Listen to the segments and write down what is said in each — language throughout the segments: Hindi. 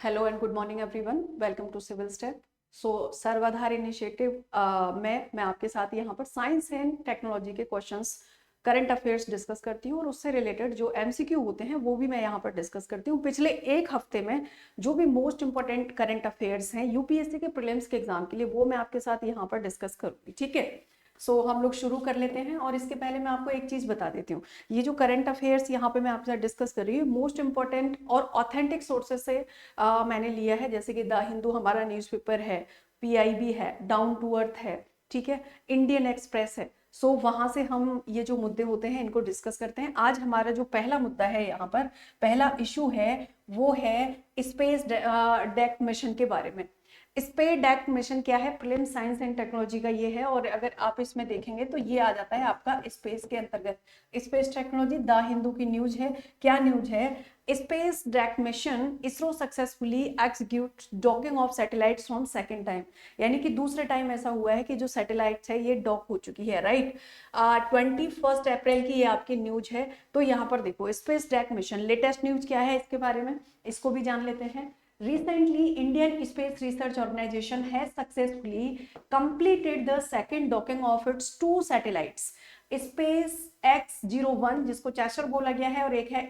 Hello and good morning everyone, welcome to civil step. So सर्वाधार इनिशिएटिव में मैं आपके साथ यहाँ पर साइंस एंड टेक्नोलॉजी के क्वेश्चंस, करंट अफेयर्स डिस्कस करती हूँ और उससे रिलेटेड जो एमसीक्यू होते हैं वो भी मैं यहाँ पर डिस्कस करती हूँ। पिछले एक हफ्ते में जो भी मोस्ट इंपॉर्टेंट करंट अफेयर्स हैं यूपीएससी के प्रीलिम्स के एग्जाम के लिए, वो मैं आपके साथ यहाँ पर डिस्कस करूँगी। ठीक है, सो हम लोग शुरू कर लेते हैं। और इसके पहले मैं आपको एक चीज बता देती हूँ, ये जो करंट अफेयर्स यहाँ पे मैं आपके साथ डिस्कस कर रही हूँ मोस्ट इंपॉर्टेंट और ऑथेंटिक सोर्सेस से मैंने लिया है। जैसे कि द हिंदू हमारा न्यूज़पेपर है, पीआईबी है, डाउन टू अर्थ है, ठीक है, इंडियन एक्सप्रेस है। सो वहां से हम ये जो मुद्दे होते हैं इनको डिस्कस करते हैं। आज हमारा जो पहला मुद्दा है, यहाँ पर पहला इशू है, वो है स्पेस डेक मिशन के बारे में। स्पेस डेक मिशन क्या है? प्रीलिम्स साइंस एंड टेक्नोलॉजी का ये है। और अगर आप इसमें देखेंगे तो ये आ जाता है आपका स्पेस के अंतर्गत। स्पेस टेक्नोलॉजी द हिंदू की न्यूज है। क्या न्यूज है? Space deck mission, ISRO successfully execute docking of satellites from second time. यानी कि दूसरे टाइम ऐसा हुआ है कि जो सैटेलाइट्स है ये डॉक हो चुकी है, राइट। 21 अप्रैल की ये आपकी न्यूज है। तो यहाँ पर देखो space deck mission, latest news क्या है इसके बारे में, इसको भी जान लेते हैं। Recently, Indian Space Research Organization has successfully completed the second docking of its two satellites, Space X-01 जिसको चैसर बोला गया है, और एक है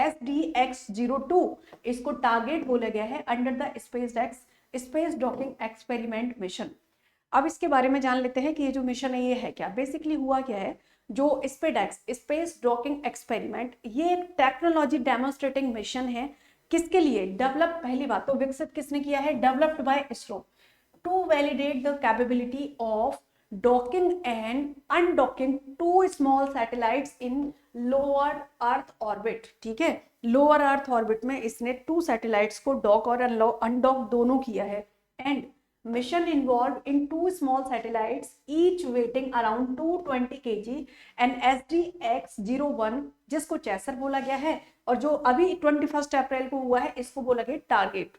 SDX-02, इसको टारगेट बोला गया है, under the space docking experiment mission. अब इसके बारे में जान लेते हैं कि ये जो मिशन है ये है क्या। बेसिकली हुआ क्या है, जो स्पेस डॉकिंग एक्सपेरिमेंट, ये एक टेक्नोलॉजी डेमोन्स्ट्रेटिंग मिशन है। किसके लिए? डेवलप, पहली बात तो विकसित किसने किया है? Developed by ISRO to validate the capability of docking and undocking to small satellites in lower earth orbit. ठीक है, लोअर अर्थ ऑर्बिट में इसने टू सैटेलाइट्स को डॉक और अनडॉक दोनों किया है। And mission involved in two small satellites each weighing around 220 kg and SDX-01 जिसको चैसर बोला गया है, और जो अभी 21 अप्रैल को हुआ है इसको बोला गया target.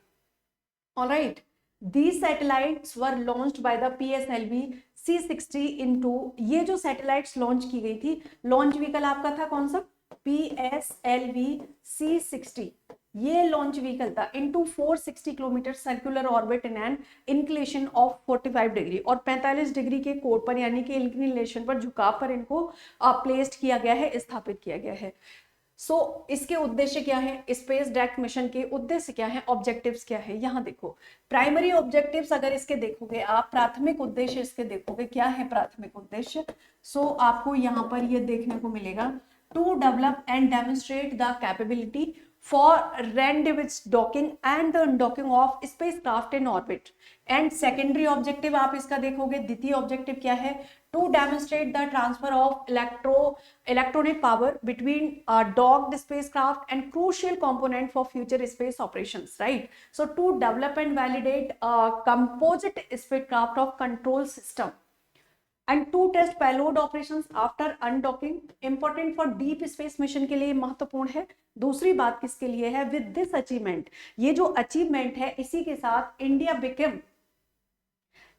Alright, these satellites were launched by the PSLV C60 into, ये जो सैटेलाइट्स लॉन्च की गई थी, लॉन्च व्हीकल आपका था कौन सा? PSLV C60, ये लॉन्च व्हीकल था into 460 kilometre circular orbit in an inclination of 45 degree, और 45 डिग्री के कोण पर यानी कि इंक्लिनेशन पर, झुकाव पर इनको प्लेस्ड किया गया है, स्थापित किया गया है। सो इसके उद्देश्य क्या है? स्पेस डेक मिशन के उद्देश्य क्या है, ऑब्जेक्टिव्स क्या है? यहाँ देखो प्राइमरी ऑब्जेक्टिव्स, अगर इसके देखोगे आप, प्राथमिक उद्देश्य इसके देखोगे क्या है प्राथमिक उद्देश्य। सो आपको यहाँ पर ये देखने को मिलेगा, to develop and demonstrate the capability for rendezvous docking and the undocking of spacecraft in orbit. And secondary objective आप इसका देखोगे, द्वितीय ऑब्जेक्टिव क्या है? To demonstrate the transfer of electronic power between docked spacecraft and crucial component for future space operations, right. So to develop and validate composite spacecraft of control system and to test payload operations after undocking, important for deep space mission के लिए महत्वपूर्ण है। दूसरी बात किसके लिए है? with this achievement, ये जो अचीवमेंट है इसी के साथ इंडिया बिकम,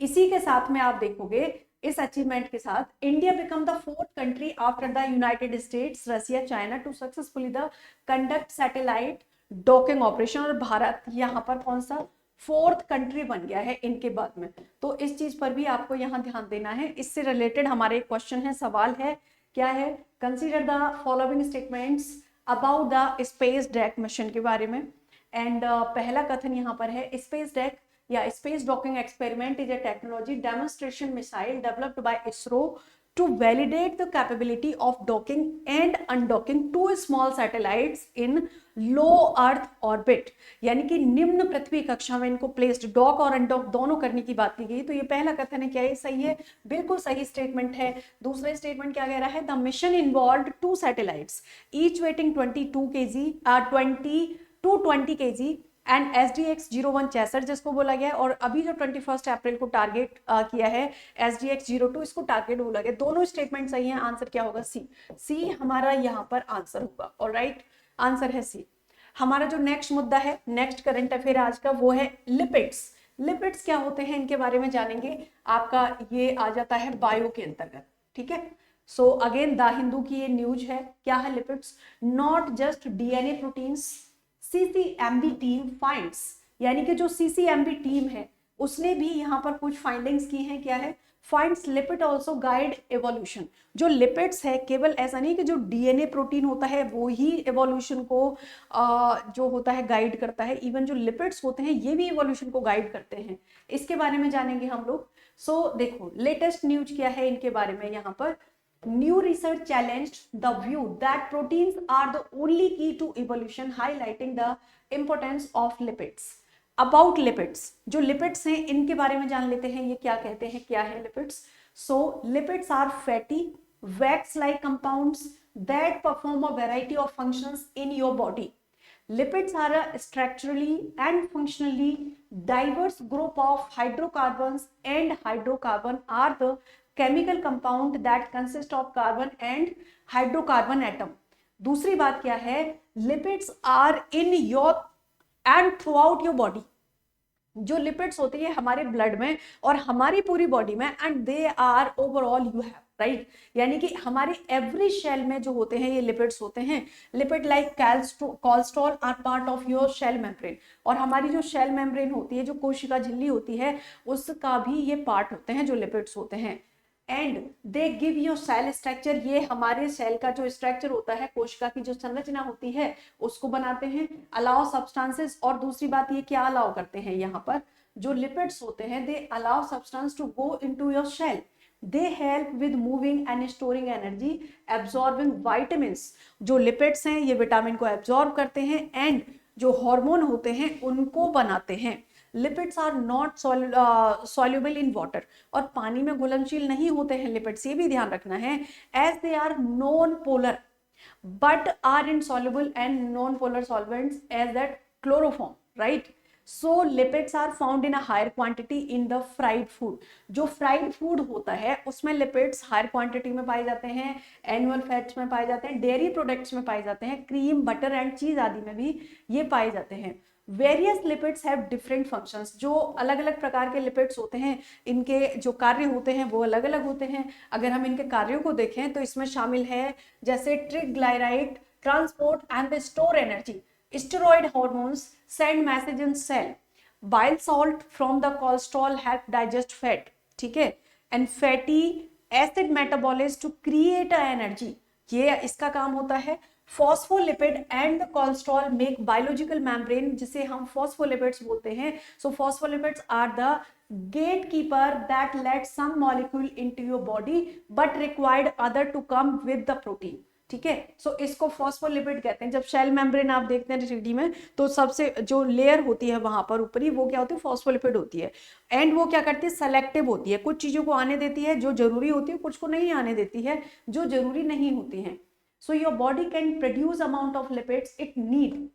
इसी के साथ में आप देखोगे इस अचीवमेंट के साथ India become the fourth country after the United States, Russia, China to successfully the conduct satellite docking operation. और भारत यहाँ पर कौन सा? फोर्थ कंट्री बन गया है इनके बाद में। तो इस चीज पर भी आपको यहाँ ध्यान देना है। इससे रिलेटेड हमारे क्वेश्चन है, सवाल है, क्या है? Consider the following statements about the space deck mission के बारे में। एंड पहला कथन यहाँ पर है, स्पेस डेक या space docking experiment is a technology demonstration missile developed by ISRO to validate the capability of docking and undocking two small satellites in low earth orbit, यानी कि निम्न पृथ्वी कक्षा में इनको प्लेस्ड, डॉक और अनडॉक दोनों करने की बात की गई। तो ये पहला कथन है, क्या ये सही है? बिल्कुल सही स्टेटमेंट है। दूसरा स्टेटमेंट क्या कह रहा है? The mission involved two satellites each weighting 20 kg and SDX-01 chaser जिसको बोला गया है, और अभी जो 21 अप्रैल को टारगेट किया है SDX-02, इसको टारगेट बोला गया। दोनों स्टेटमेंट सही है। आंसर क्या होगा? सी हमारा यहाँ पर आंसर होगा। ऑलराइट, आंसर है सी। हमारा जो नेक्स्ट मुद्दा है, नेक्स्ट करंट अफेयर आज का, वो है लिपिड्स। लिपिड्स क्या होते हैं इनके बारे में जानेंगे। आपका ये आ जाता है बायो के अंतर्गत, ठीक है। सो अगेन द हिंदू की ये न्यूज है, क्या है? Lipids, not just DNA proteins, CCMB team finds यानी कि जो सीसीएमबी टीम है उसने भी यहाँ पर कुछ फाइंडिंग्स की हैं। क्या है? Finds lipid also guide evolution. जो लिपिड्स है, केवल ऐसा नहीं कि जो डीएनए प्रोटीन होता है वो ही एवोल्यूशन को जो होता है गाइड करता है, इवन जो लिपिड्स होते हैं ये भी एवोल्यूशन को गाइड करते हैं। इसके बारे में जानेंगे हम लोग। सो देखो लेटेस्ट न्यूज क्या है इनके बारे में। यहाँ पर new research challenged the view that proteins are the only key to evolution, highlighting the importance of lipids. About lipids, जो लिपिड्स हैं इनके बारे में जान लेते हैं, ये क्या कहते हैं, क्या है lipids. So lipids are fatty wax like compounds that perform a variety of functions in your body. Lipids are a structurally and functionally diverse group of hydrocarbons, and hydrocarbon are the chemical compound that consist of carbon and hydrocarbon atom. दूसरी बात क्या है? Lipids are in your and throughout your body. जो लिपिड्स होती है हमारे ब्लड में और हमारी पूरी बॉडी में, and they are overall you have, right. यानी कि हमारे एवरी शेल में जो होते हैं ये लिपिड्स होते हैं। Lipid like cholesterol are part of your cell membrane, और हमारी जो शेल मेम्ब्रेन होती है, जो कोशिका झिल्ली होती है, उसका भी ये पार्ट होते हैं जो लिपिड्स होते हैं। And they give your cell structure, ये हमारे सेल का जो स्ट्रक्चर होता है, कोशिका की जो संरचना होती है उसको बनाते हैं। अलाउ सब्सटेंसेस, और दूसरी बात ये क्या अलाउ करते हैं, यहाँ पर जो लिपिड्स होते हैं they allow substance to go into your cell. They help with moving and storing energy, absorbing vitamins. जो लिपिड्स हैं ये विटामिन को एब्जॉर्ब करते हैं एंड जो हार्मोन होते हैं उनको बनाते हैं। Lipids are not soluble in water, और पानी में घुलनशील नहीं होते हैं लिपिड्स, ये भी ध्यान रखना है। As they are non polar but are insoluble and non polar solvents as that chloroform, right. So lipids are found in a higher quantity in the fried food. जो फ्राइड फूड होता है उसमें लिपिड्स हायर क्वांटिटी में पाए जाते हैं, एनिमल फैट्स में पाए जाते हैं, डेयरी प्रोडक्ट्स में पाए जाते हैं, क्रीम बटर एंड चीज आदि में भी ये पाए जाते हैं। Various lipids have different functions. जो अलग अलग प्रकार के लिपिड्स होते हैं इनके जो कार्य होते हैं वो अलग अलग होते हैं। अगर हम इनके कार्यों को देखें तो इसमें शामिल है जैसे triglyceride transport and the store energy, steroid hormones send message in cell, bile salt from the cholesterol help digest fat, ठीक है, and fatty acid metabolism to create a energy, ये इसका काम होता है। Phospholipid and the cholesterol make biological membrane, जिसे हम फॉस्फोलिपिड्स बोलते हैं। So phospholipids are the gatekeeper that let some molecule into your body but required other to come with the protein, ठीक है। सो इसको फॉस्फोलिपिड कहते हैं। जब शेल मेम्ब्रेन आप देखते हैं 3D में तो सबसे जो लेयर होती है वहां पर ऊपरी, वो क्या होती है, फॉस्फोलिपिड होती है। एंड वो क्या करती है, सेलेक्टिव होती है, कुछ चीजों को आने देती है जो जरूरी होती है, कुछ को नहीं आने देती है जो जरूरी नहीं होती है। So your body can produce amount of lipids it need,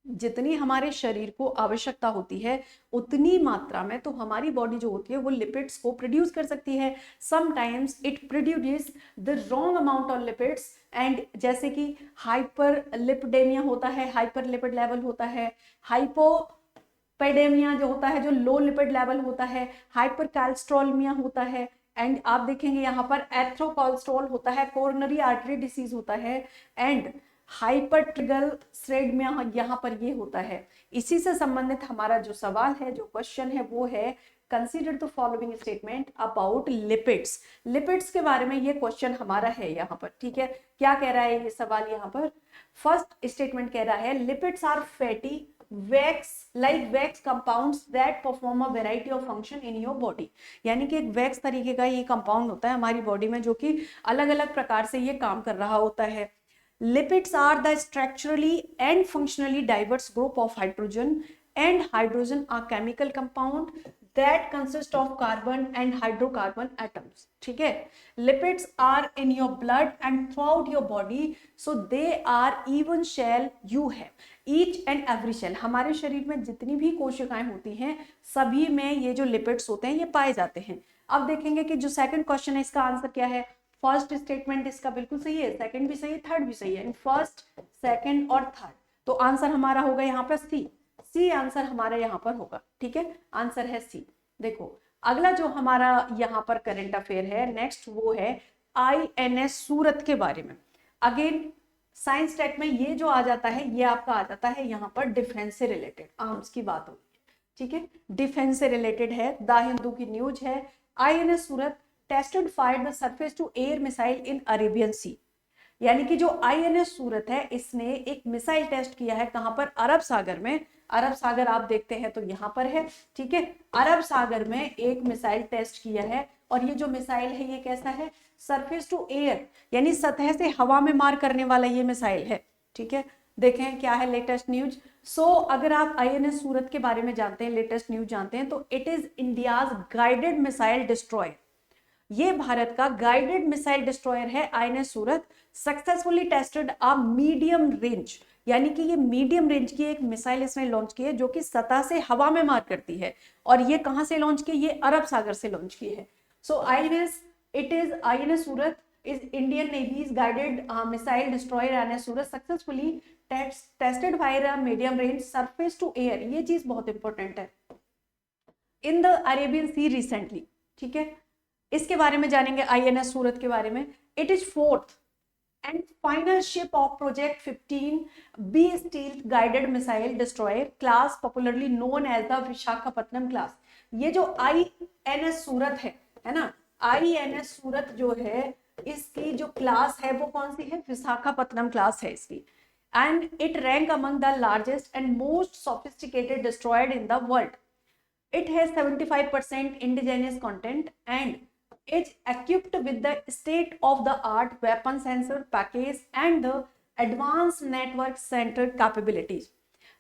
जितनी हमारे शरीर को आवश्यकता होती है उतनी मात्रा में तो हमारी बॉडी जो होती है वो लिपिड्स को प्रोड्यूस कर सकती है। Sometimes it produces the wrong amount of lipids, and जैसे कि हाइपर लिपिडेमिया होता है, हाइपर लिपिड लेवल होता है, हाइपोपेडेमिया जो होता है जो लो लिपिड लेवल होता है, हाइपर कैल्स्ट्रोलमिया होता है, एंड आप देखेंगे यहाँ पर एथ्रोकोलेस्ट्रॉल होता है, कोरोनरी आर्टरी डिसीज होता है, एंड हाइपरट्रिग्लिसराइड यहाँ पर ये होता है। इसी से संबंधित हमारा जो सवाल है, जो क्वेश्चन है वो है consider the following statement about lipids. Lipids के बारे में ये क्वेश्चन हमारा है यहाँ पर, ठीक है। क्या कह रहा है ये सवाल यहाँ पर? फर्स्ट स्टेटमेंट कह रहा है lipids are fatty wax like wax compounds that perform a variety of function in your body. यानी कि एक वैक्स तरीके का ये कंपाउंड होता है हमारी बॉडी में जो कि अलग अलग प्रकार से ये काम कर रहा होता है। Lipids are the structurally and functionally diverse group of hydrogen, and hydrogen are chemical compound that consist of carbon and hydrocarbon atoms, ठीक है। Lipids are in your blood and throughout your body, so they are even shell you have. Each and every cell, हमारे शरीर में जितनी भी कोशिकाएं होती हैं सभी में ये जो लिपिड्स होते हैं ये पाए जाते हैं। अब देखेंगे कि जो सेकंड क्वेश्चन है इसका आंसर क्या है। फर्स्ट स्टेटमेंट इसका बिल्कुल सही है, सेकंड भी सही है, थर्ड भी सही है। फर्स्ट, सेकंड और थर्ड, तो आंसर हमारा होगा यहाँ पर सी आंसर हमारा यहाँ पर होगा, ठीक है। आंसर है सी। देखो अगला जो हमारा यहाँ पर करंट अफेयर है नेक्स्ट, वो है INS सूरत के बारे में। अगेन साइंस टेक में ये जो आ जाता है ये आपका आ जाता है यहाँ पर डिफेंस से रिलेटेड, आर्म्स की बात होगी, ठीक है, डिफेंस से रिलेटेड है। द हिंदू की न्यूज है, INS Surat tested fired the surface to air missile in Arabian Sea. यानी कि जो आईएनएस सूरत है इसने एक मिसाइल टेस्ट किया है, कहां पर, अरब सागर में। अरब सागर आप देखते हैं तो यहां पर है, ठीक है, अरब सागर में एक मिसाइल टेस्ट किया है। और ये जो मिसाइल है ये कैसा है, सरफेस टू एयर, यानी सतह से हवा में मार करने वाला ये मिसाइल है, ठीक है। देखें क्या है लेटेस्ट न्यूज। अगर आप आईएनएस सूरत के बारे में जानते हैं, लेटेस्ट न्यूज जानते हैं, तो it is India's guided missile destroyer. ये भारत का गाइडेड मिसाइल डिस्ट्रॉयर है INS Surat, successfully tested a medium range, यानी कि ये मीडियम रेंज की एक मिसाइल इसने लॉन्च की है जो कि सतह से हवा में मार करती है। और ये कहां से लॉन्च की, ये अरब सागर से लॉन्च की है। So INS Surat is Indian Navy's guided missile destroyer INS Surat successfully tested by a medium range surface to air। ये चीज बहुत इंपॉर्टेंट है, in the Arabian sea recently, ठीक है। इसके बारे में जानेंगे आईएनएस सूरत के बारे में। It is fourth and final ship of project 15 B stealth guided missile destroyer class, popularly known as the Visakhapatnam class. ये जो आईएनएस सूरत है ना, आईएनएस सूरत जो है इसकी जो क्लास है वो कौन सी है, विशाखापत्तनम क्लास है इसकी। And it rank among the largest and most sophisticated destroyed in the world. It has 75% indigenous content and is equipped with the state-of-the-art weapon sensor package and the advanced network center capabilities.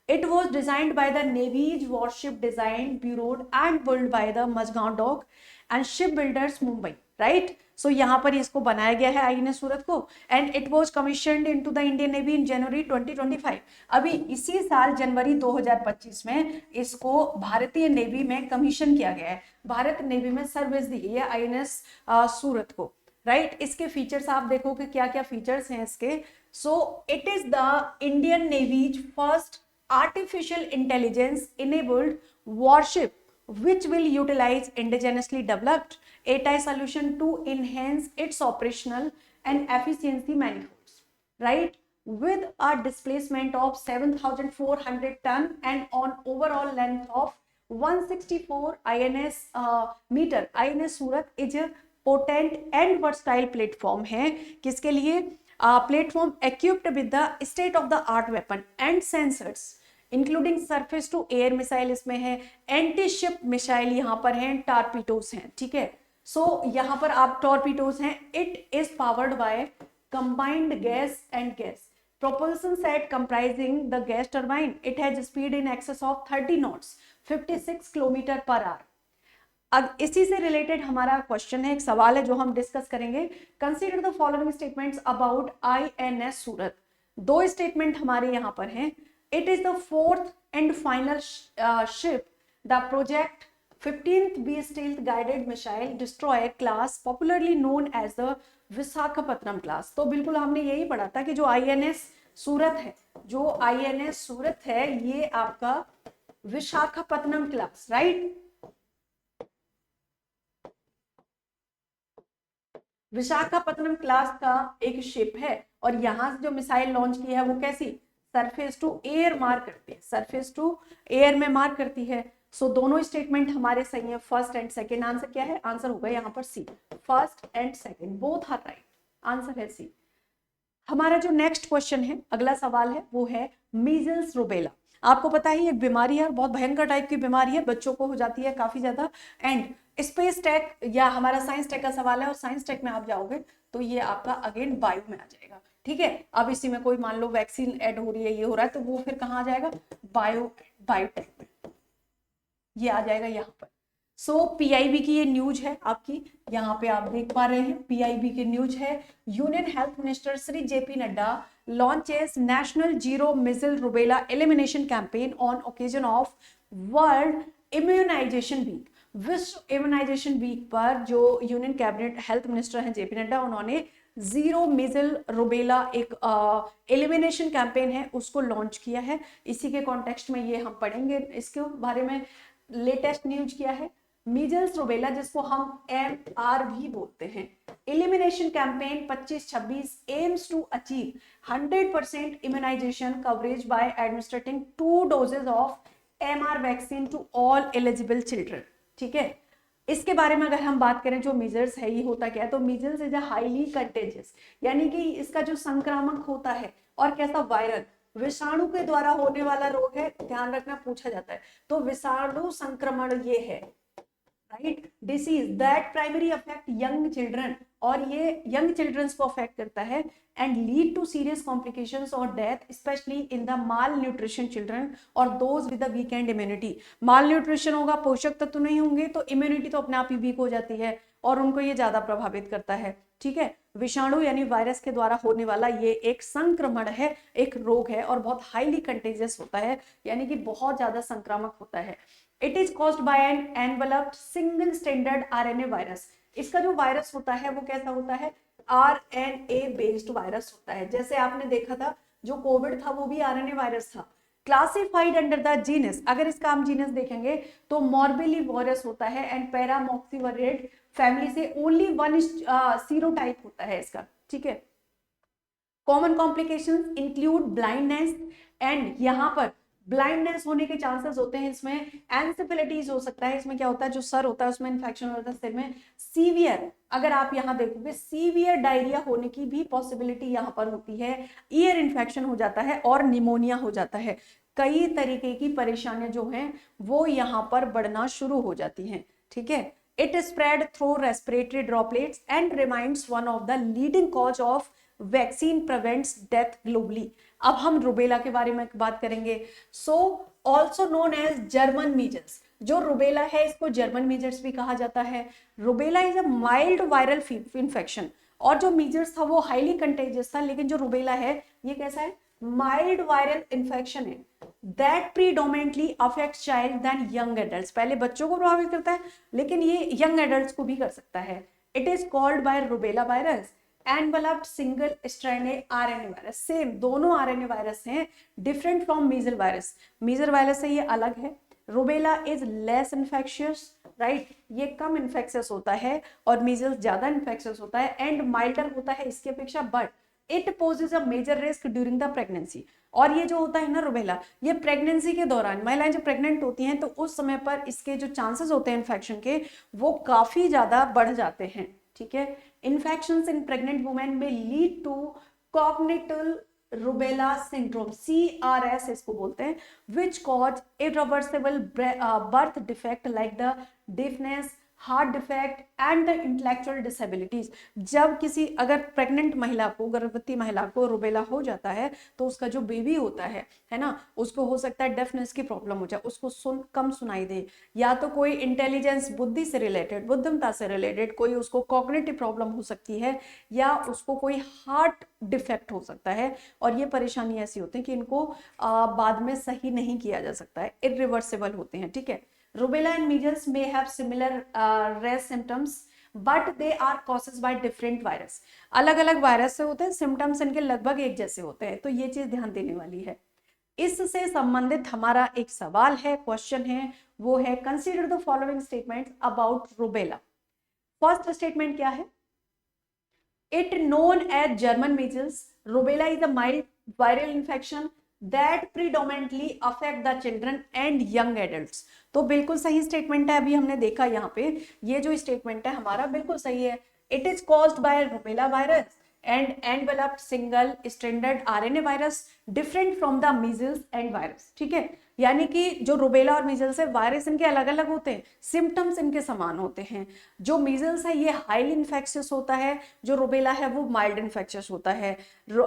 It was designed by the Navy's Warship Design Bureau and built by the Mazgaon Dock and Shipbuilders Mumbai, right? So यहाँ पर इसको बनाया गया है आईएनएस सूरत को, and it was commissioned into the Indian Navy in January 2025। अभी इसी साल जनवरी 2025 में इसको भारतीय नेवी में कमीशन किया गया है, भारत नेवी में सर्विस दी गई है आईएनएस सूरत को, राइट। इसके फीचर्स आप देखोगे क्या क्या फीचर्स हैं इसके। So it is the Indian navy's first artificial intelligence enabled warship which will utilize indigenously developed ATI solution to enhance its operational and efficiency manifolds, right, with a displacement of 7,400 ton and on overall length of 164 INS meter। INS Surat is a potent and versatile platform है, किसके लिए, platform equipped with the state of the art weapon and sensors including surface to air missile इसमें है, एंटी शिप मिसाइल यहाँ पर हैं, टॉर्पीडोस हैं, ठीक है। सो यहाँ पर आप टॉर्पीडोस हैं। It is powered by combined gas and gas propulsion set comprising the gas turbine। it has speed in excess of 30 knots 56 kilometre per hour. अब इसी से रिलेटेड हमारा क्वेश्चन है, एक सवाल है जो हम डिस्कस करेंगे। Consider the following statements about INS Surat. दो स्टेटमेंट हमारे यहाँ पर हैं। It is the fourth and final ship the project 15th B stealth guided missile destroyer class, popularly known as the Visakhapatnam class. तो बिल्कुल हमने यही पढ़ा था कि जो आईएनएस सूरत है, जो आईएनएस सूरत है ये आपका Visakhapatnam class, right, Visakhapatnam class का एक शिप है। और यहां से जो मिसाइल लॉन्च की है वो कैसी, सरफेस टू एयर मार करती है, सरफेस टू एयर में मार करती है। सो दोनों स्टेटमेंट हमारे सही है, फर्स्ट एंड सेकंड। आंसर क्या है, आंसर होगा यहाँ पर C, first and second both are right, answer है सी। हमारा जो नेक्स्ट क्वेश्चन है, अगला सवाल है, वो है मीजल्स रूबेला। आपको पता है एक बीमारी है, बहुत भयंकर टाइप की बीमारी है, बच्चों को हो जाती है काफी ज्यादा। एंड स्पेस टेक या हमारा साइंस टेक का सवाल है, और साइंस टेक में आप जाओगे तो ये आपका अगेन बायो में आ जाएगा, ठीक है। अब इसी में कोई मान लो वैक्सीन ऐड हो रही है, ये हो रहा है, तो वो फिर कहाँ आ जाएगा, बायोटेक में ये आ जाएगा यहाँ पर। सो पीआईबी की ये न्यूज है आपकी, यहाँ पे आप देख पा रहे हैं, पीआईबी की न्यूज है। Union health minister Shri JP Nadda launches national zero measles rubella elimination campaign on occasion of world immunisation week. विश्व इम्यूनाइजेशन वीक पर जो यूनियन कैबिनेट हेल्थ मिनिस्टर हैं जेपी नड्डा, उन्होंने जीरो मिजल रूबेला एक एलिमिनेशन कैंपेन है उसको लॉन्च किया है। इसी के कॉन्टेक्स्ट में ये हम पढ़ेंगे, इसके बारे में लेटेस्ट न्यूज क्या है। मीजल्स रूबेला, जिसको हम MR भी बोलते हैं। Elimination campaign 25-26 aims to achieve 100% immunisation coverage by administering 2 doses of MR vaccine to all eligible children. ठीक है, इसके बारे में अगर हम बात करें, जो मीजल्स है ये होता क्या है, तो measles is a highly contagious, यानी कि इसका जो संक्रामक होता है, और कैसा, वायरल, विषाणु के द्वारा होने वाला रोग है, ध्यान रखना, पूछा जाता है। तो विषाणु संक्रमण ये है, right, disease that primary affect young children, और ये यंग चिल्ड्रंस को अफेक्ट करता है, and lead to serious complications और death specially in the malnutrition children और those with the weakened immunity. Malnutrition होगा, पोषक तत्व नहीं होंगे, तो इम्यूनिटी तो अपने आप ही वीक हो जाती है और उनको ये ज्यादा प्रभावित करता है। ठीक है, विषाणु यानी वायरस के द्वारा होने वाला ये एक संक्रमण है, एक रोग है, और बहुत हाईली कंटेजियस होता है, यानी कि बहुत ज्यादा संक्रामक होता है। It is caused by an enveloped single standard RNA virus. इसका जो वायरस होता है वो कैसा होता है, RNA बेस्ड वायरस होता है। जैसे आपने देखा था जो कोविड था वो भी RNA वायरस था। क्लासिफाइड अंडर द जीनस, अगर इसका हम जीनस देखेंगे तो मॉर्बिलीवोरस होता है, एंड पैरामॉक्सिवरेड फैमिली से ओनली 1 सीरोटाइप होता है इसका। ठीक है, common complications include blindness, and यहाँ पर ब्लाइंडनेस होने के चांसेस होते हैं, इसमें एंसेफेलाइटिस हो सकता है, इसमें क्या होता है, जो सर होता है उसमें इन्फेक्शन होता है सिर में, सीवियर, अगर आप यहाँ देखोगे सीवियर डायरिया होने की भी पॉसिबिलिटी यहाँ पर होती है, ईयर इन्फेक्शन हो जाता है और निमोनिया हो जाता है। कई तरीके की परेशानियां जो हैं वो यहाँ पर बढ़ना शुरू हो जाती हैं। ठीक है, it spread through respiratory droplets and reminds one of the leading cause of vaccine prevents death globally. अब हम रुबेला के बारे में बात करेंगे। So also known as German measles, जो रुबेला है इसको जर्मन मीजल्स भी कहा जाता है। Rubella is a mild viral infection, और जो मीजल्स था वो हाईली कंटेजियस था, लेकिन जो रुबेला है ये कैसा है, माइल्ड वायरल इन्फेक्शन है, that predominantly affects child then young adults. पहले बच्चों को प्रभावित करता है, लेकिन ये यंग एडल्ट्स को भी कर सकता है। It is called by rubella virus enveloped single stranded RNA virus. Same दोनों RNA वायरस हैं, डिफरेंट फ्रॉम मीजल वायरस। मीजल वायरस से ये अलग है। Rubella is less infectious, right, ये कम इन्फेक्शियस होता है, और मीजल्स ज्यादा इन्फेक्शियस होता है एंड माइल्डर होता है इसकी अपेक्षा, but it poses a major risk during the pregnancy. और ये जो होता है ना रुबेला, ये प्रेगनेंसी के दौरान महिलाएं जब प्रेग्नेंट होती हैं तो उस समय पर इसके जो चांसेस होते हैं इन्फेक्शन के वो काफी ज्यादा बढ़ जाते हैं। ठीक है, इन्फेक्शंस इन प्रेग्नेंट वुमेन में lead to congenital rubella syndrome, CRS इसको बोलते हैं, which cause irreversible birth defect like the deafness, heart defect and the intellectual disabilities. जब किसी अगर प्रेग्नेंट महिला को, गर्भवती महिला को रुबेला हो जाता है तो उसका जो बेबी होता है ना, उसको हो सकता है डेफनेस की प्रॉब्लम हो जाए, उसको कम सुनाई दे, या तो कोई इंटेलिजेंस, बुद्धि से रिलेटेड, बुद्धिमत्ता से रिलेटेड कोई उसको कॉग्निटिव प्रॉब्लम हो सकती है, या उसको कोई हार्ट डिफेक्ट हो सकता है। और ये परेशानी ऐसी होती है कि इनको बाद में सही नहीं किया जा सकता है, इरिवर्सिबल होते हैं। ठीक है, Rubella and measles may have similar rare symptoms, but they are caused by different virus. अलग अलग वायरस से होते हैं, सिम्टम्स इनके लगभग एक जैसे होते हैं, तो ये चीज ध्यान देने वाली है। इससे संबंधित हमारा एक सवाल है, क्वेश्चन है, वो है consider the following statements about rubella. First statement क्या है, it known as German measles, rubella is a mild viral infection that predominantly affect the children and young adults। तो बिल्कुल सही स्टेटमेंट है, अभी हमने देखा यहाँ पे ये जो स्टेटमेंट है हमारा बिल्कुल सही है। It is caused bye rubella virus and enveloped single standard RNA virus different from the measles and virus. ठीक है, यानी कि जो रुबेला और मीजल्स है वायरस इनके अलग अलग होते हैं, सिम्टम्स इनके समान होते हैं। जो मीजल्स है ये हाईली इन्फेक्शियस होता है, जो रुबेला है वो माइल्ड इन्फेक्शियस होता है।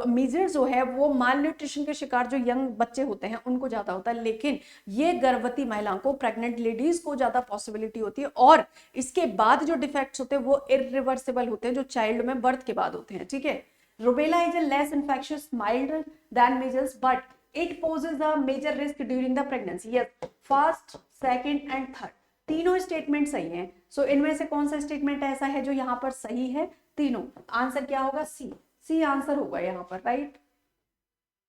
मीजल्स जो है वो माल न्यूट्रिशन के शिकार जो यंग बच्चे होते हैं उनको ज्यादा होता है, लेकिन ये गर्भवती महिलाओं को, प्रेग्नेंट लेडीज को ज्यादा पॉसिबिलिटी होती है, और इसके बाद जो डिफेक्ट्स होते हैं वो इरिवर्सिबल होते हैं, जो चाइल्ड में बर्थ के बाद होते हैं। ठीक है, rubella is a less infectious, mild then measles, but it poses a major risk during the pregnancy। yes, first, second and third तीनों स्टेटमेंट सही हैं। सो इनमें से कौन सा स्टेटमेंट ऐसा है जो यहाँ पर सही है, तीनों। आंसर क्या होगा, सी आंसर होगा यहाँ पर, राइट।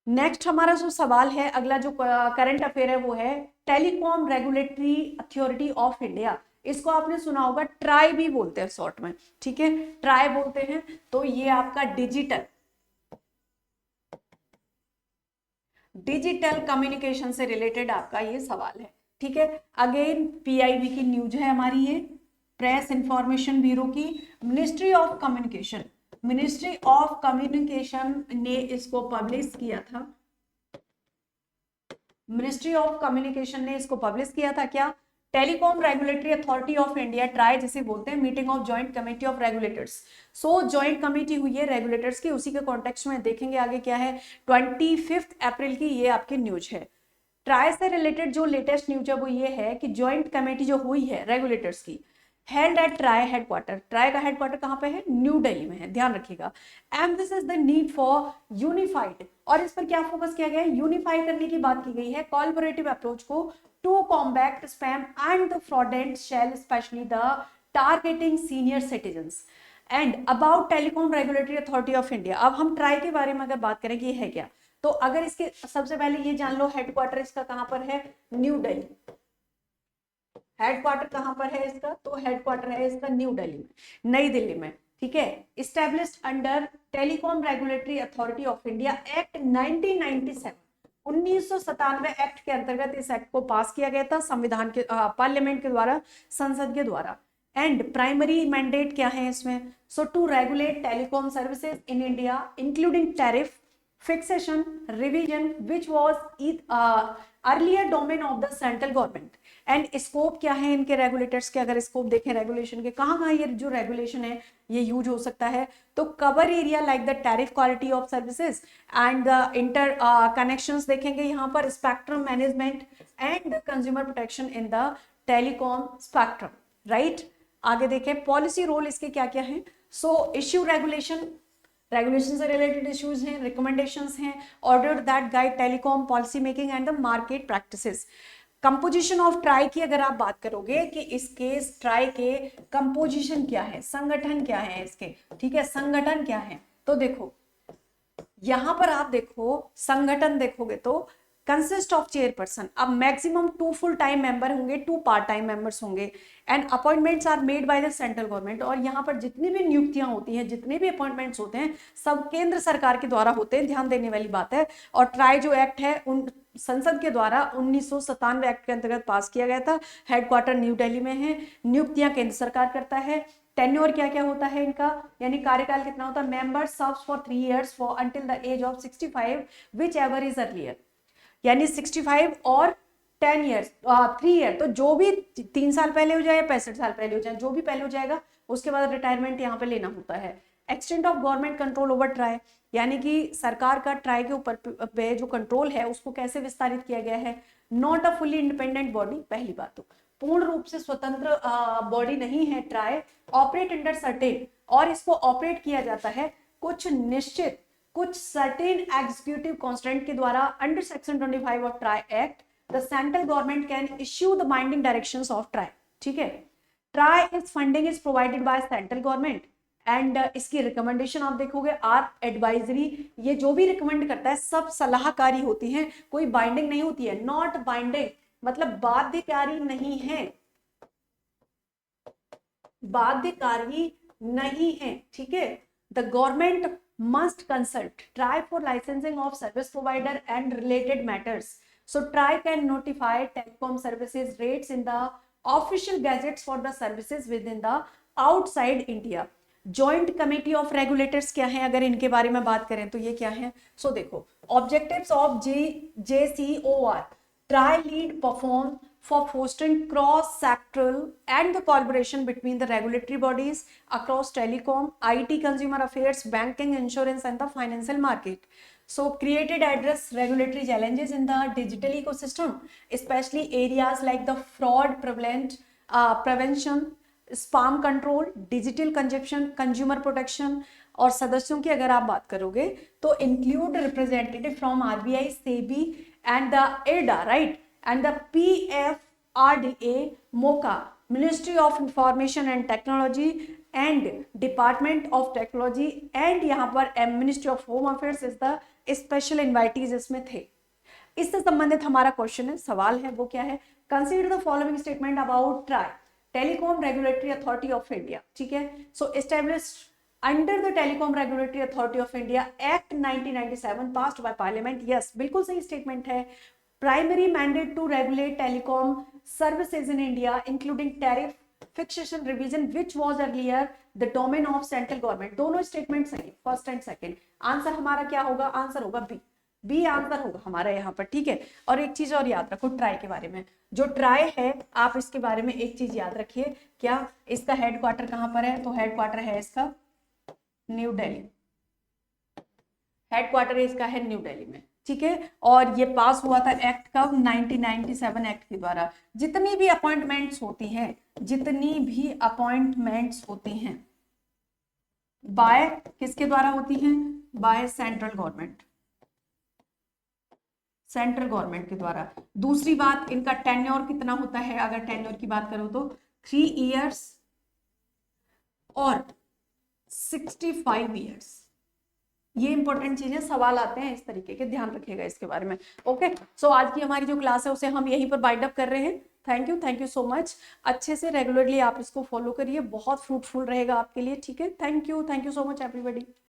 नेक्स्ट हमारा जो सवाल है, अगला जो करंट अफेयर है वो है telecom regulatory authority of India इसको आपने सुना होगा ट्राई भी बोलते हैं शॉर्ट में, ठीक है, ट्राई बोलते हैं। तो ये आपका डिजिटल कम्युनिकेशन से रिलेटेड आपका ये सवाल है, ठीक है। अगेन पीआईबी की न्यूज है हमारी ये, प्रेस इंफॉर्मेशन ब्यूरो की। मिनिस्ट्री ऑफ कम्युनिकेशन ने इसको पब्लिश किया था। मिनिस्ट्री ऑफ कम्युनिकेशन ने इसको पब्लिश किया था क्या? Telecom regulatory authority of India, try जिसे बोलते हैं, meeting of joint committee of regulators. So joint committee हुई है रेगुलेटर्स की, उसी के कॉन्टेक्स्ट में देखेंगे आगे क्या है। 25 अप्रैल की ये आपकी न्यूज है। ट्राई से रिलेटेड जो लेटेस्ट न्यूज है वो ये है कि जॉइंट कमेटी जो हुई है रेगुलेटर्स की, held at try headquarter. Try का हेडक्वार्टर कहाँ पे है? न्यू दिल्ली में है, ध्यान रखिएगा। And this is the need for unified, और इस पर क्या फोकस किया गया है? यूनिफाई करने की बात की गई है कोलैबोरेटिव अप्रोच को to combat spam and the fraudulent shell, specially the targeting senior citizens. And about telecom regulatory authority of India, अब हम ट्राई के बारे में अगर बात करें कि ये है क्या, तो अगर इसके सबसे पहले ये जान लो हेडक्वार्टर इसका कहां पर है? न्यू दिल्ली। हेडक्वार्टर कहां पर है इसका? तो हेडक्वार्टर है इसका न्यू दिल्ली में, नई दिल्ली में, ठीक है। Established under telecom regulatory authority of India act 1997, 1997 act के अंतर्गत इस एक्ट को पास किया गया था संविधान के पार्लियामेंट के द्वारा, संसद के द्वारा। एंड प्राइमरी मैंडेट क्या है इसमें? So to regulate telecom services in India including tariff fixation revision which was earlier domain of the central government. And scope क्या है इनके रेगुलेटर्स के? अगर स्कोप देखें रेगुलेशन के, कहाँ कहाँ ये जो रेगुलेशन है ये यूज हो सकता है? तो cover area like the tariff quality of services and the inter connections देखेंगे यहाँ पर, spectrum management and consumer protection in the telecom spectrum, right. आगे देखें पॉलिसी रोल इसके क्या क्या है। सो इश्यू रेगुलेशन से रिलेटेड इश्यूज हैं, रिकमेंडेशंस हैं, order that guide telecom policy making and the market practices. Composition of try की अगर आप बात करोगे कि इसके ट्राई के कंपोजिशन क्या है, संगठन क्या है इसके, ठीक है, संगठन क्या है, तो देखो यहां पर आप देखो संगठन देखोगे तो कंसिस्ट ऑफ चेयरपर्सन, अब मैक्सिमम 2 फुल टाइम मेंबर होंगे, 2 पार्ट टाइम मेंबर्स होंगे। And appointments are made by the central government, और यहाँ पर जितनी भी नियुक्तियां होती हैं, जितने भी अपॉइंटमेंट्स होते हैं, सब केंद्र सरकार के द्वारा होते हैं, ध्यान देने वाली बात है। और ट्राई जो एक्ट है उन संसद के द्वारा 1997 एक्ट के अंतर्गत पास किया गया था। हेडक्वार्टर न्यू दिल्ली में है, नियुक्तियां केंद्र सरकार करता है। टेन्योर क्या क्या होता है इनका, यानी कार्यकाल कितना होता है? Member serves for 3 years for until the age of 65 whichever is earlier, यानी 65 और 10 years 3 year, तो जो भी 3 साल पहले हो जाए या 65 साल पहले हो जाए, जो भी पहले हो जाएगा उसके बाद रिटायरमेंट यहाँ पे लेना होता है। Extent of government control over try, यानी कि सरकार का ट्राई के ऊपर पे जो कंट्रोल है उसको कैसे विस्तारित किया गया है। Not a fully independent body, पहली बात तो पूर्ण रूप से स्वतंत्र बॉडी नहीं है ट्राई। ऑपरेट अंडर सर्टेन, और इसको ऑपरेट किया जाता है कुछ सर्टेन एग्जीक्यूटिव कॉन्स्टेंट के द्वारा। Under section 25 of try act the central government can issue the binding directions of try, ठीक है। Try is funding is provided by central government and इसकी रिकमेंडेशन आप देखोगे आर एडवाइजरी, ये जो भी रिकमेंड करता है सब सलाहकारी होती है, कोई बाइंडिंग नहीं होती है। नॉट बाइंडिंग मतलब बाध्यकारी नहीं है, बाध्यकारी नहीं है, ठीक है। The government must consult TRAI for licensing of service provider and related matters. So TRAI can notify telecom services rates in the official gazettes for the services within the outside India. Joint Committee of Regulators क्या है, अगर इनके बारे में बात करें तो ये क्या है। सो देखो objectives of JCOR, TRAI lead perform for fostering cross-sectoral and the collaboration between the regulatory bodies across telecom, IT, consumer affairs, banking, insurance, and the financial market. So, created address regulatory challenges in the digital ecosystem, especially areas like the fraud prevention, spam control, digital consumption, consumer protection. और सदस्यों की अगर आप बात करोगे तो include representative from RBI, SEBI and the IRDA, right? And the PFRDA, MOCA, Ministry of Information and Technology and Department of Technology, and यहाँ पर Ministry of Home Affairs is the special invitees इसमें थे। इससे संबंधित हमारा क्वेश्चन है, सवाल है, वो क्या है? Consider the following statement about TRAI. Telecom regulatory authority of India, ठीक है। So established under the telecom regulatory authority of India act 1997 passed by parliament. Yes, बिल्कुल सही स्टेटमेंट है। Primary mandate to regulate telecom services in India including tariff fixation revision which was earlier the domain of central government. दोनों स्टेटमेंट सही, फर्स्ट एंड सेकंड। आंसर हमारा क्या होगा? आंसर होगा बी, बी आंसर होगा हमारा यहाँ पर, ठीक है। और एक चीज और याद रखो ट्राई के बारे में, जो ट्राई है आप इसके बारे में एक चीज याद रखिए, क्या इसका हेडक्वार्टर कहाँ पर है? तो हेडक्वार्टर है इसका न्यू दिल्ली, हेडक्वार्टर इसका है न्यू दिल्ली में, ठीक है। और ये पास हुआ था एक्ट कब? 1997 एक्ट के द्वारा। जितनी भी अपॉइंटमेंट्स होती हैं, जितनी भी अपॉइंटमेंट्स होती हैं बाय किसके द्वारा होती हैं? By central government, central government के द्वारा। दूसरी बात, इनका टेन्योर कितना होता है? अगर टेन्योर की बात करो तो 3 इयर्स और 65 इयर्स। ये इंपॉर्टेंट चीजें, सवाल आते हैं इस तरीके के, ध्यान रखिएगा इसके बारे में। ओके, सो आज की हमारी जो क्लास है उसे हम यहीं पर बाइंड अप कर रहे हैं। Thank you so much. अच्छे से रेगुलरली आप इसको फॉलो करिए, बहुत फ्रूटफुल रहेगा आपके लिए, ठीक है। Thank you so much everybody.